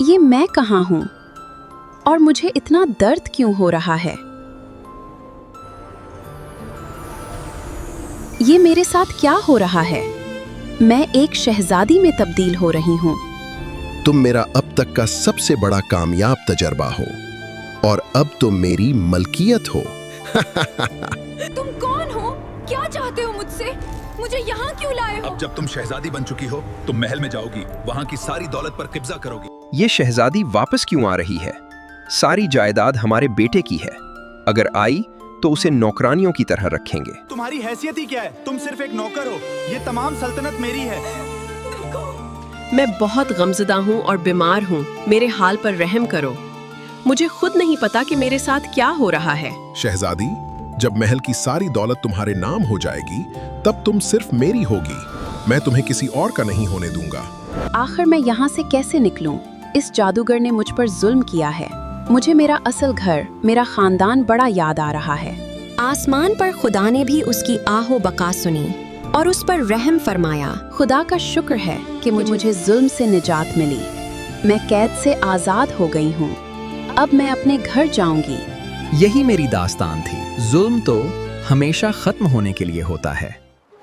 ये मैं कहाँ हूँ और मुझे इतना दर्द क्यों हो रहा है? ये मेरे साथ क्या हो रहा है? मैं एक शहजादी में तब्दील हो रही हूँ। तुम मेरा अब तक का सबसे बड़ा कामयाब तजर्बा हो और अब तुम मेरी मलकियत हो। तुम कौन हो? क्या चाहते हो मुझसे? मुझे यहाँ क्यों लाए हो? अब जब तुम शहजादी बन चुकी हो, तुम महल में जाओगी, वहाँ की सारी दौलत पर कब्जा करोगी। ये शहजादी वापस क्यों आ रही है? सारी जायदाद हमारे बेटे की है। अगर आई तो उसे नौकरानियों की तरह रखेंगे। तुम्हारी हैसियत ही क्या है? तुम सिर्फ एक नौकर हो। ये तमाम सल्तनत मेरी है। मैं बहुत गमज़दा हूँ और बीमार हूँ। मेरे हाल पर रहम करो। मुझे खुद नहीं पता कि मेरे साथ क्या हो रहा है। शहजादी, जब महल की सारी दौलत तुम्हारे नाम हो जाएगी, तब तुम सिर्फ मेरी होगी। मैं तुम्हें किसी और का नहीं होने दूंगा। आखिर मैं यहाँ से कैसे निकलूं? इस जादूगर ने मुझ पर जुल्म किया है। मुझे मेरा असल घर, मेरा खानदान बड़ा याद आ रहा है। आसमान पर खुदा ने भी उसकी आहो बका सुनी और उस पर रहम फरमाया। खुदा का शुक्र है कि मुझे जुल्म से निजात मिली। मैं कैद से आज़ाद हो गई हूँ। अब मैं अपने घर जाऊंगी। यही मेरी दास्तान थी। जुल्म तो हमेशा खत्म होने के लिए होता है।